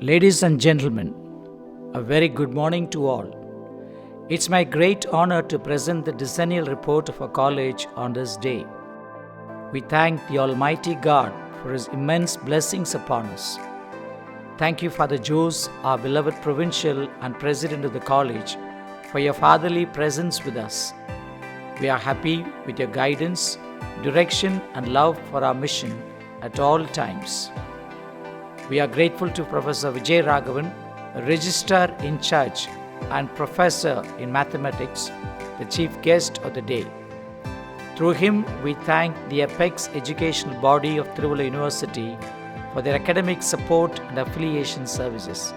Ladies and gentlemen, a very good morning to all. It's my great honor to present the Decennial report of our college on this day. We thank the Almighty God for His immense blessings upon us. Thank you, Father Jose, our beloved provincial and president of the college, for your fatherly presence with us. We are happy with your guidance, direction, and love for our mission at all times. We are grateful to Professor Vijay Raghavan, a registrar in charge and professor in mathematics, the chief guest of the day. Through him, we thank the apex educational body of Tiruvallur University for their academic support and affiliation services.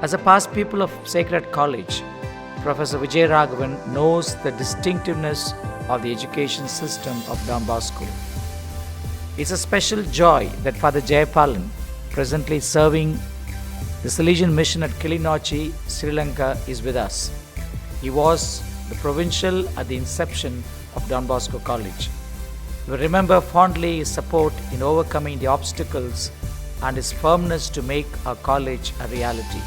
As a past pupil of Sacred College, Professor Vijay Raghavan knows the distinctiveness of the education system of Don Bosco. It's a special joy that Father Jayapalan, presently serving the Salesian mission at Kilinochchi, Sri Lanka, is with us. He was the provincial at the inception of Don Bosco College. We remember fondly his support in overcoming the obstacles and his firmness to make our college a reality.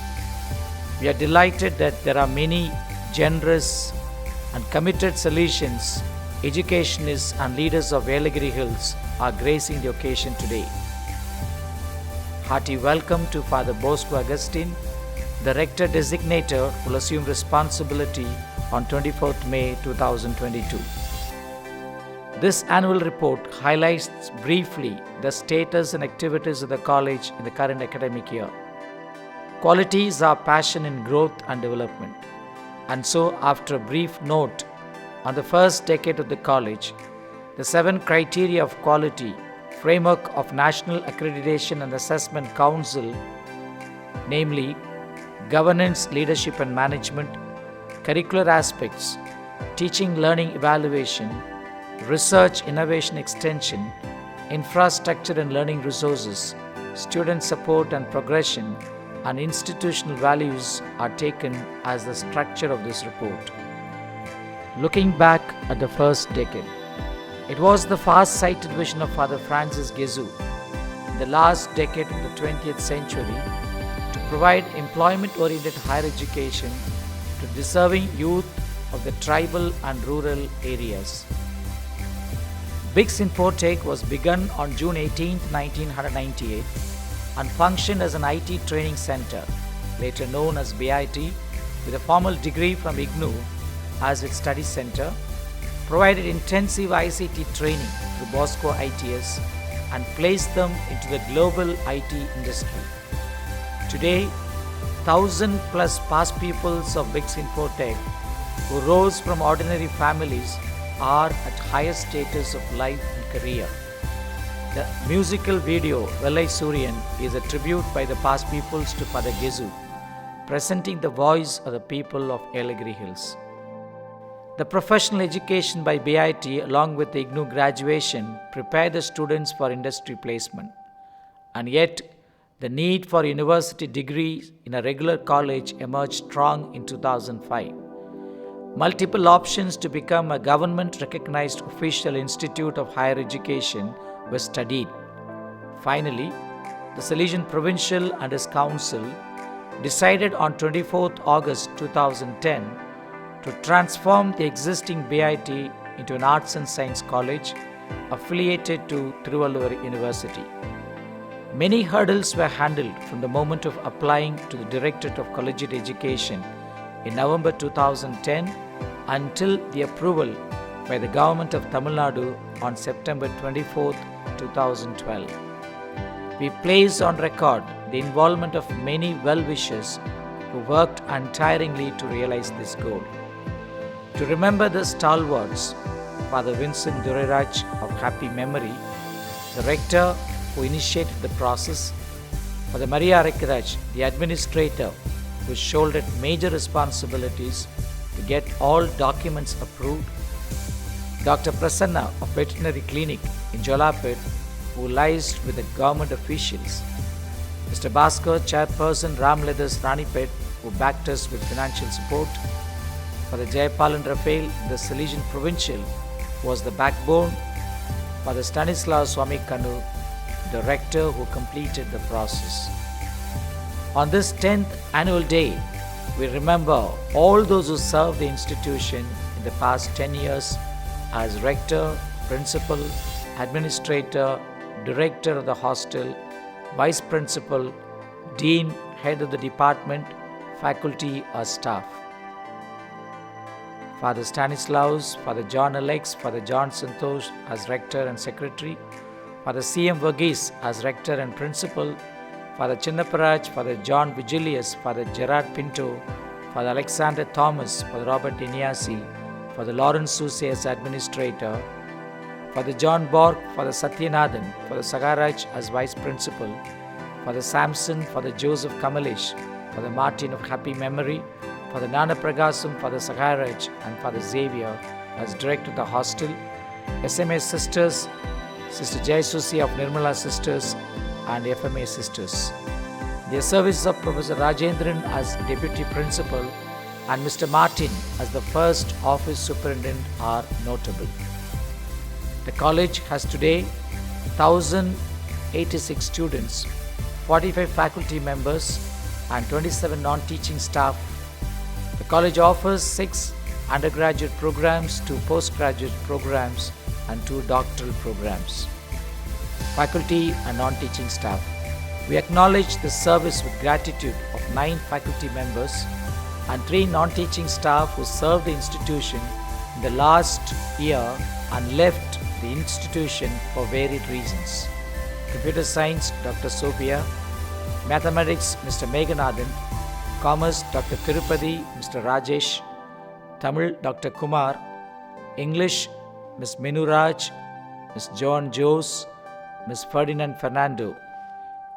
We are delighted that there are many generous and committed Salesians, educationists and leaders of Yelagiri Hills are gracing the occasion today. Hearty welcome to Father Bosco Agustin, the rector designator who will assume responsibility on 24th May 2022. This annual report highlights briefly the status and activities of the college in the current academic year. Quality is our passion in growth and development. And so, after a brief note on the first decade of the college, the 7 criteria of quality framework of National Accreditation and Assessment Council, namely governance, leadership and management, curricular aspects, teaching, learning, evaluation, research, innovation, extension, infrastructure and learning resources, student support and progression, and institutional values are taken as the structure of this report. Looking back at the first decade, it was the far-sighted vision of Father Francis Gezu in the last decade of the 20th century to provide employment-oriented higher education to deserving youth of the tribal and rural areas. BICS Infotech was begun on June 18, 1998 and functioned as an IT training center, later known as BIT, with a formal degree from IGNOU as its study center, provided intensive ICT training through Bosco ITS and placed them into the global IT industry. Today, 1,000 plus past pupils of BICS Infotech who rose from ordinary families are at higher status of life and career. The musical video Vellai Suryan is a tribute by the past pupils to Father Gezu, presenting the voice of the people of Yelagiri Hills. The professional education by BIT along with the IGNOU graduation prepare the students for industry placement. And yet, the need for university degrees in a regular college emerged strong in 2005. Multiple options to become a government-recognized official institute of higher education were studied. Finally, the Salesian Provincial and his council decided on 24th August 2010 to transform the existing BIT into an arts and science college affiliated to Tiruvallur University. Many hurdles were handled from the moment of applying to the Directorate of Collegiate Education in November 2010 until the approval by the Government of Tamil Nadu on September 24, 2012. We place on record the involvement of many well-wishers who worked untiringly to realize this goal. To remember the stalwarts, Father Vincent Duraraj of happy memory, the rector who initiated the process, Father Maria Arekaraj, the administrator who shouldered major responsibilities to get all documents approved, Dr. Prasanna of Veterinary Clinic in Jolapet who liaised with the government officials, Mr. Bosco, Chairperson Ramledas Ranipet who backed us with financial support, Father Jayapalan Raphael, the Salesian Provincial, was the backbone, Father Stanislav Swami Kanu, the rector who completed the process. On this 10th annual day, we remember all those who served the institution in the past 10 years as rector, principal, administrator, director of the hostel, vice principal, dean, head of the department, faculty or staff. Father Stanislaus, Father John Alex, Father John Santosh as rector and secretary, Father C.M. Verghese as rector and principal, Father Chinnaparaj, Father John Vigilius, Father Gerard Pinto, Father Alexander Thomas, Father Robert Inyasi, Father Lawrence Susse as administrator, Father John Borg, Father Satyanathan, Father Sagaraj as vice principal, Father Samson, Father Joseph Kamalesh, Father Martin of happy memory, Father Nana Pragasam, Father Sagaraj, and Father Xavier as director of the hostel, SMA sisters, Sister Jayasusi of Nirmala Sisters, and FMA Sisters. The services of Professor Rajendran as Deputy Principal and Mr. Martin as the first office superintendent are notable. The college has today 1,086 students, 45 faculty members, and 27 non-teaching staff. The college offers 6 undergraduate programs, 2 postgraduate programs, and 2 doctoral programs. Faculty and non-teaching staff. We acknowledge the service with gratitude of 9 faculty members and 3 non-teaching staff who served the institution in the last year and left the institution for varied reasons. Computer Science, Dr. Sophia. Mathematics, Mr. Meghanathan. Commerce, Dr. Tirupati, Mr. Rajesh. Tamil, Dr. Kumar. English, Ms. Minuraj, Ms. John Jose, Ms. Ferdinand Fernando.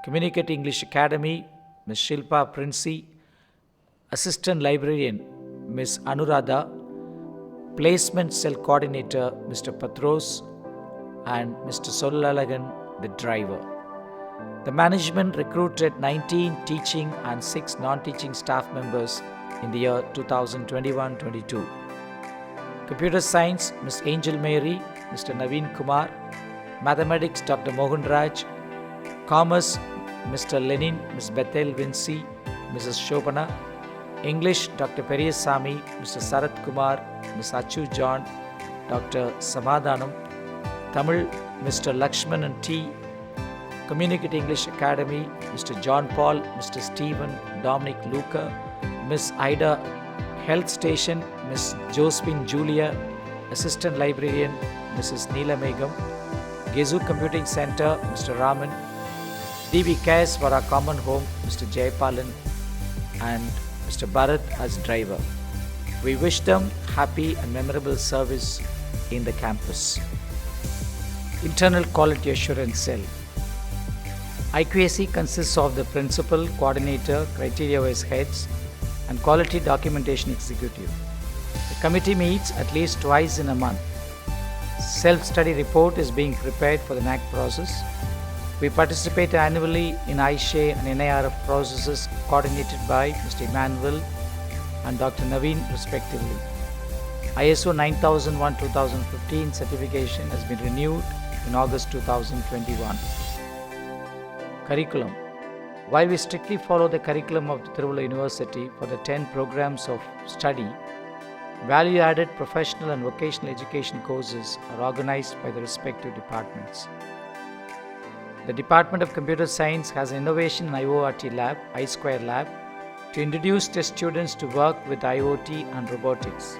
Communicate English Academy, Ms. Shilpa Princey. Assistant Librarian, Ms. Anuradha. Placement Cell Coordinator, Mr. Patros, and Mr. Solalagan, the driver. The management recruited 19 teaching and 6 non-teaching staff members in the year 2021-22. Computer Science, Ms. Angel Mary, Mr. Naveen Kumar. Mathematics, Dr. Mohan Raj. Commerce, Mr. Lenin, Ms. Bethel Vinci, Mrs. Shobana. English, Dr. Periyasamy, Mr. Sarath Kumar, Ms. Achu John, Dr. Samadhanam. Tamil, Mr. Lakshman and T. Communicate English Academy, Mr. John Paul, Mr. Stephen, Dominic Luca, Ms. Ida. Health Station, Ms. Josephine Julia. Assistant Librarian, Mrs. Neela Megam. Gezu Computing Center, Mr. Raman. DB Cares for our common home, Mr. Jayapalan, and Mr. Bharat as driver. We wish them happy and memorable service in the campus. Internal Quality Assurance Cell. IQAC consists of the principal, coordinator, criteria-wise heads, and quality documentation executive. The committee meets at least twice in a month. Self-study report is being prepared for the NAC process. We participate annually in ISHE and NIRF processes coordinated by Mr. Emmanuel and Dr. Naveen respectively. ISO 9001-2015 certification has been renewed in August 2021. Curriculum. While we strictly follow the curriculum of the Tiruvalla University for the 10 programs of study, value-added professional and vocational education courses are organized by the respective departments. The Department of Computer Science has an Innovation and IoT Lab, I2 Lab, to introduce the students to work with IoT and robotics.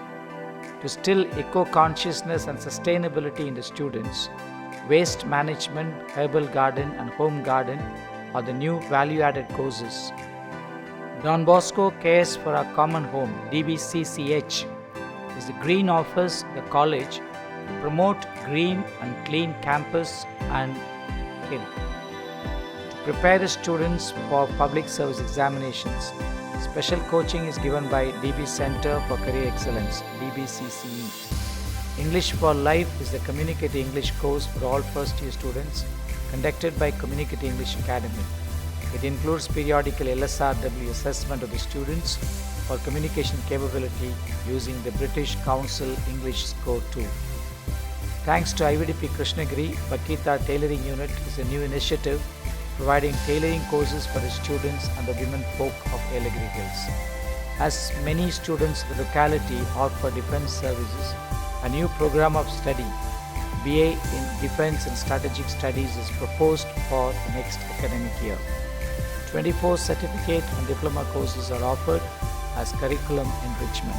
To still eco-consciousness and sustainability in the students, waste management, herbal garden and home garden are the new value-added courses. Don Bosco Cares for Our Common Home, DBCCH, is the green office the college to promote green and clean campus and hill. To prepare the students for public service examinations, special coaching is given by DB Center for Career Excellence, DBCCE. English for Life is the Communicate English course for all first-year students conducted by Communicate English Academy. It includes periodical LSRW assessment of the students for communication capability using the British Council English Score 2. Thanks to IVDP Krishnagiri, Bakita Tailoring Unit is a new initiative providing tailoring courses for the students and the women folk of Yelagiri Hills. As many students in the locality opt for defense services, a new program of study, BA in Defense and Strategic Studies, is proposed for the next academic year. 24 certificate and diploma courses are offered as curriculum enrichment.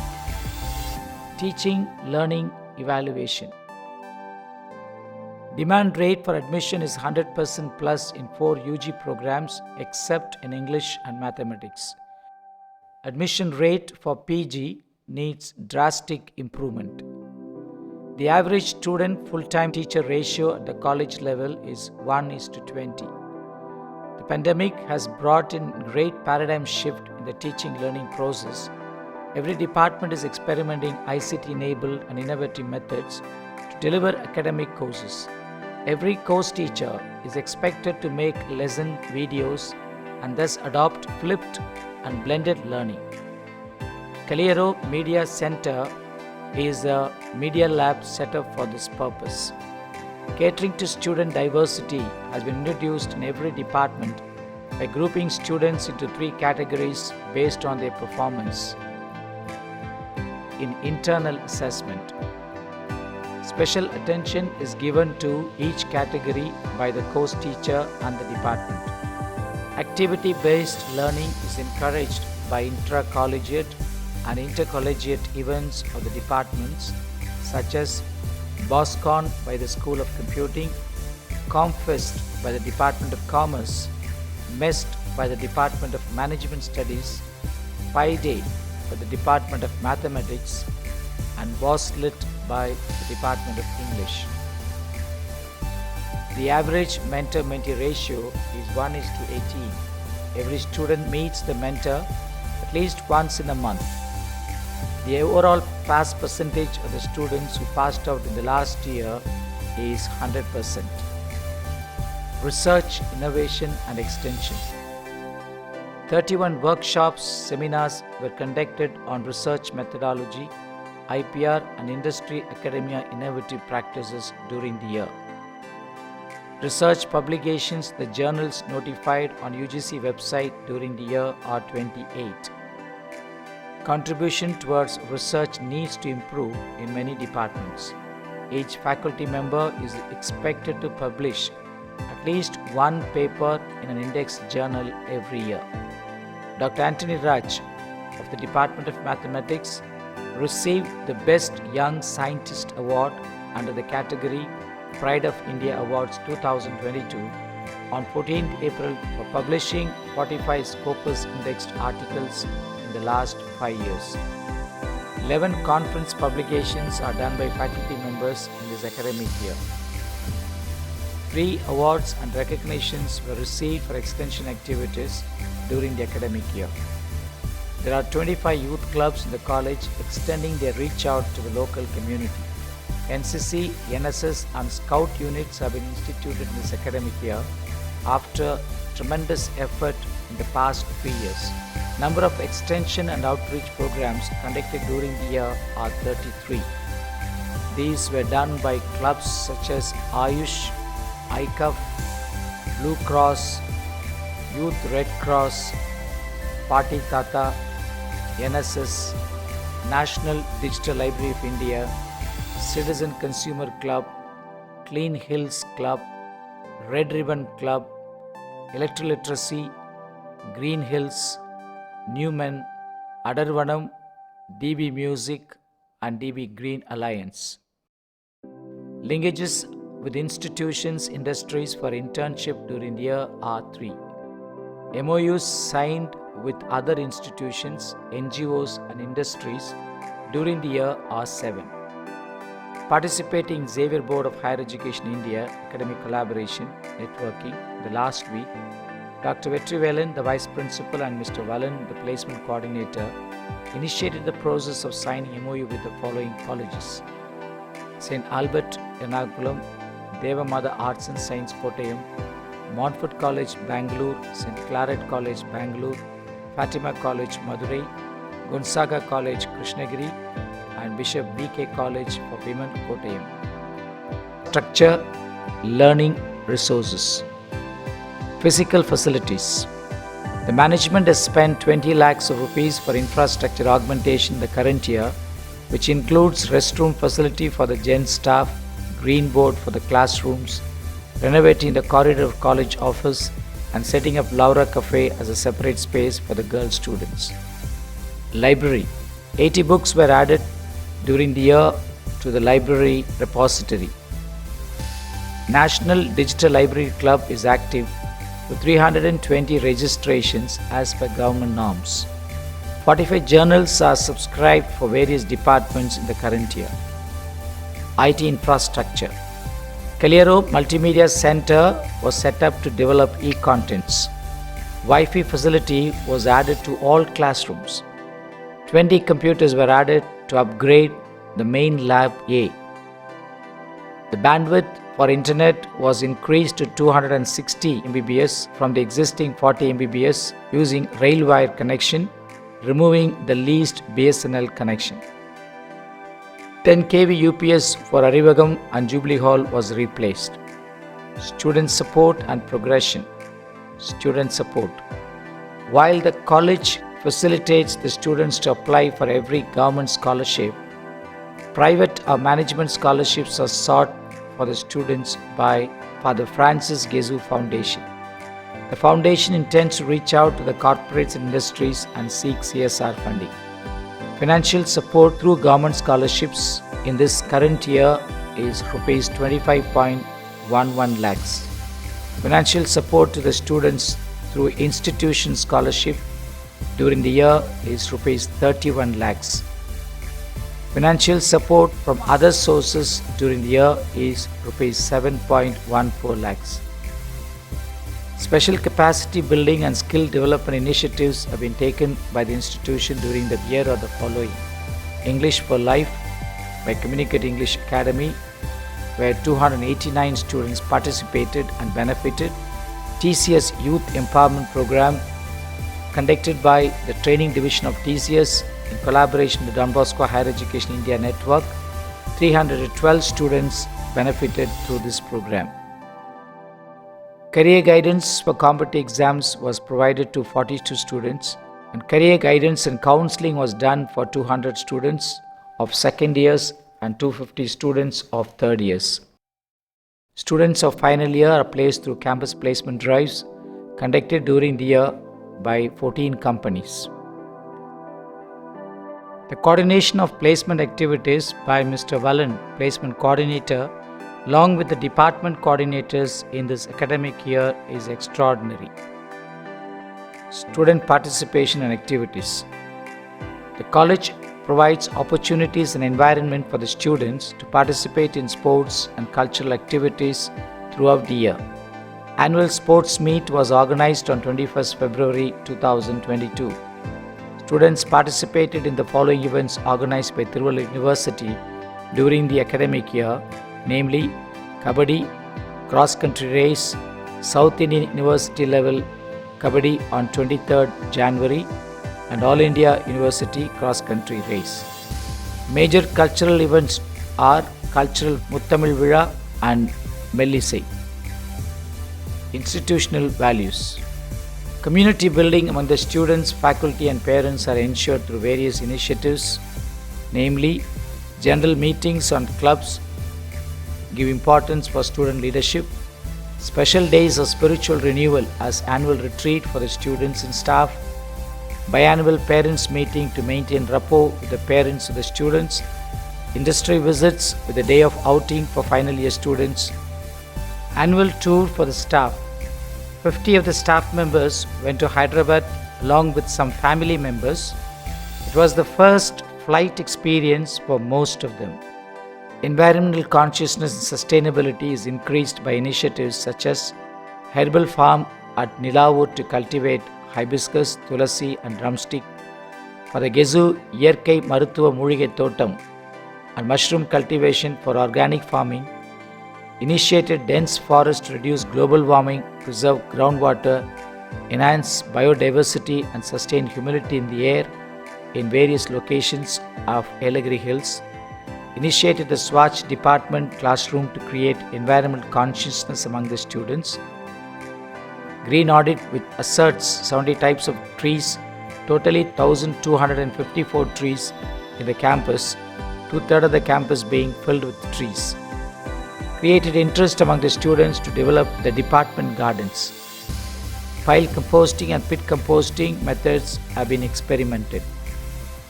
Teaching, learning, evaluation. Demand rate for admission is 100% plus in 4 UG programs except in English and mathematics. Admission rate for PG needs drastic improvement. The average student full-time teacher ratio at the college level is 1:20. The pandemic has brought in great paradigm shift in the teaching learning process. Every department is experimenting ICT-enabled and innovative methods to deliver academic courses. Every course teacher is expected to make lesson videos and thus adopt flipped and blended learning. Calero Media Center is a media lab set up for this purpose. Catering to student diversity has been introduced in every department by grouping students into 3 categories based on their performance in internal assessment. Special attention is given to each category by the course teacher and the department. Activity-based learning is encouraged by intra-collegiate and intercollegiate events of the departments such as Bosco by the School of Computing, Comfest by the Department of Commerce, MEST by the Department of Management Studies, Pi Day by the Department of Mathematics, and WASLIT by the Department of English. The average mentor-mentee ratio is 1:18. Every student meets the mentor at least once in a month. The overall pass percentage of the students who passed out in the last year is 100%. Research, innovation and extension. 31 workshops, seminars were conducted on research methodology, IPR and industry academia innovative practices during the year. Research publications, the journals notified on UGC website during the year are 28. Contribution towards research needs to improve in many departments. Each faculty member is expected to publish at least one paper in an index journal every year. Dr. Anthony Raj of the Department of Mathematics received the Best Young Scientist Award under the category Pride of India Awards 2022 on 14th April for publishing 45 Scopus indexed articles in the last 5 years. 11 conference publications are done by faculty members in this academic year. 3 awards and recognitions were received for extension activities during the academic year. There are 25 youth clubs in the college extending their reach out to the local community. NCC, NSS and Scout units have been instituted in this academic year after tremendous effort in the past 3 years. Number of extension and outreach programs conducted during the year are 33. These were done by clubs such as Ayush, ICUF, Blue Cross, Youth Red Cross, Party Tata, NSS, National Digital Library of India, Citizen Consumer Club, Clean Hills Club, Red Ribbon Club, Electroliteracy, Green Hills, Newman, Adarvanam, DB Music and DB Green Alliance. Linkages with institutions, industries for internship during the year are 3. MOUs signed with other institutions, NGOs and industries during the year are 7. Participating Xavier Board of Higher Education India Academic Collaboration Networking the last week, Dr. Vetrivelan, the Vice Principal, and Mr. Valan, the Placement Coordinator, initiated the process of signing MOU with the following colleges: St. Albert, Ernakulam, Devamada Arts and Science, Kottayam, Montfort College, Bangalore, St. Claret College, Bangalore, Fatima College, Madurai, Gonzaga College, Krishnagiri, and Bishop B.K. College for Women, Kottayam. Structure, learning, resources. Physical facilities. The management has spent 20 lakhs of rupees for infrastructure augmentation in the current year, which includes restroom facility for the Gen staff, green board for the classrooms, renovating the corridor of college office, and setting up Laura Cafe as a separate space for the girl students. Library. 80 books were added during the year to the library repository. National Digital Library Club is active with 320 registrations as per government norms. 45 journals are subscribed for various departments in the current year. IT infrastructure. Kaliyaro Multimedia Center was set up to develop e-contents. Wi-Fi facility was added to all classrooms. 20 computers were added to upgrade the main lab A. The bandwidth for internet was increased to 260 Mbps from the existing 40 Mbps using rail wire connection, removing the leased BSNL connection. 10 kV UPS for Arivagam and Jubilee Hall was replaced. Student support and progression. Student support. While the college facilitates the students to apply for every government scholarship, private or management scholarships are sought for the students by Father Francis Gezu Foundation. The foundation intends to reach out to the corporates and industries and seek CSR funding. Financial support through government scholarships in this current year is Rs 25.11 lakhs. Financial support to the students through institution scholarship during the year is Rs 31 lakhs. Financial support from other sources during the year is Rs 7.14 lakhs. Special capacity building and skill development initiatives have been taken by the institution during the year of the following: English for Life by Communicate English Academy, where 289 students participated and benefited; TCS Youth Empowerment Program conducted by the Training Division of TCS in collaboration with the Bosco Higher Education India Network. 312 students benefited through this program. Career guidance for competitive exams was provided to 42 students, and career guidance and counseling was done for 200 students of second years and 250 students of third years. Students of final year are placed through campus placement drives conducted during the year by 14 companies. The coordination of placement activities by Mr. Vallan, placement coordinator, along with the department coordinators in this academic year is extraordinary. Student participation and activities. The college provides opportunities and environment for the students to participate in sports and cultural activities throughout the year. Annual sports meet was organized on 21st February 2022. Students participated in the following events organized by Tiruvallur University during the academic year, namely Kabaddi, cross-country race, South Indian University level Kabaddi on 23rd January, and All India University cross-country race. Major cultural events are Cultural Muttamil Vizha and Mellisai. Institutional values. Community building among the students, faculty and parents are ensured through various initiatives, namely general meetings on clubs give importance for student leadership, special days of spiritual renewal as annual retreat for the students and staff, biannual parents meeting to maintain rapport with the parents of the students, industry visits with a day of outing for final year students, annual tour for the staff. 50 of the staff members went to Hyderabad along with some family members. It was the first flight experience for most of them. Environmental consciousness and sustainability is increased by initiatives such as herbal farm at Nilavur to cultivate hibiscus, tulasi and drumstick, for the Gezu Iyarkai Maruthuva Mooligai Thotam, and mushroom cultivation for organic farming, initiated dense forests to reduce global warming, preserve groundwater, enhance biodiversity and sustain humidity in the air in various locations of Yelagiri Hills, initiated the Swatch department classroom to create environmental consciousness among the students, Green audit which asserts 70 types of trees, totally 1,254 trees in the campus, two-thirds of the campus being filled with trees. Created interest among the students to develop the department gardens. Pile composting and pit composting methods have been experimented.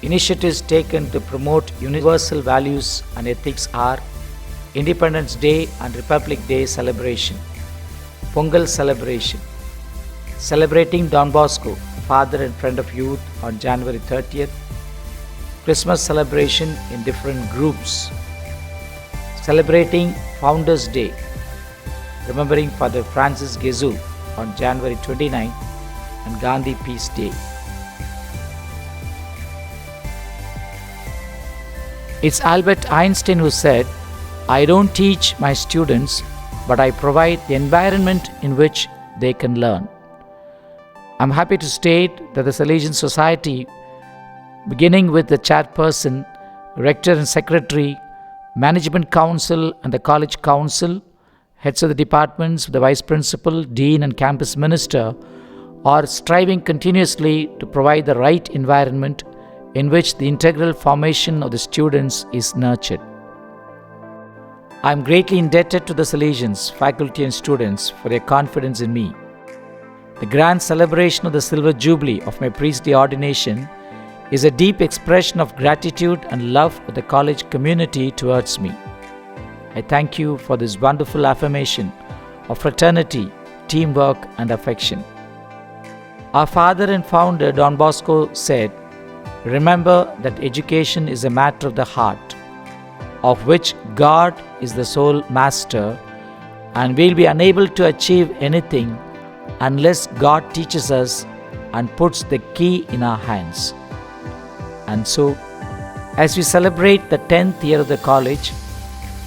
Initiatives taken to promote universal values and ethics are Independence Day and Republic Day celebration, Pongal celebration, celebrating Don Bosco, father and friend of youth, on January 30th, Christmas celebration in different groups, celebrating Founders Day, remembering Father Francis Gezu on January 29th, and Gandhi Peace Day. It's Albert Einstein who said, "I don't teach my students, but I provide the environment in which they can learn." I'm happy to state that the Salesian Society, beginning with the chairperson, rector and secretary, management council and the college council, heads of the departments, the vice principal, dean and campus minister, are striving continuously to provide the right environment in which the integral formation of the students is nurtured. I am greatly indebted to the Salesians, faculty and students for their confidence in me. The grand celebration of the Silver Jubilee of my priestly ordination is a deep expression of gratitude and love of the college community towards me. I thank you for this wonderful affirmation of fraternity, teamwork and affection. Our father and founder Don Bosco said, "Remember that education is a matter of the heart, of which God is the sole master, and we'll be unable to achieve anything unless God teaches us and puts the key in our hands." And so, as we celebrate the 10th year of the college,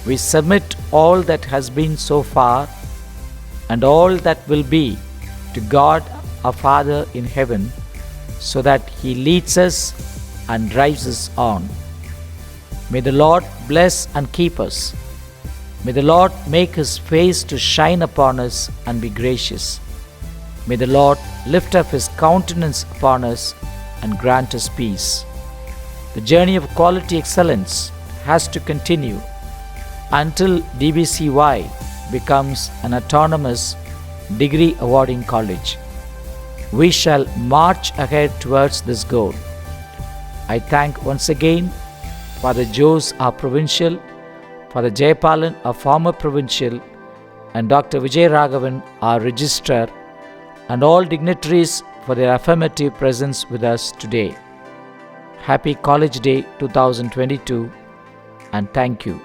we submit all that has been so far and all that will be to God our Father in heaven, so that He leads us and drives us on. May the Lord bless and keep us. May the Lord make His face to shine upon us and be gracious. May the Lord lift up His countenance upon us and grant us peace. The journey of quality excellence has to continue until DBCY becomes an autonomous degree awarding college. We shall march ahead towards this goal. I thank once again Father Jose, our provincial, Father Jayapalan, our former provincial, and Dr. Vijay Raghavan, our registrar, and all dignitaries for their affirmative presence with us today. Happy College Day 2022, and thank you.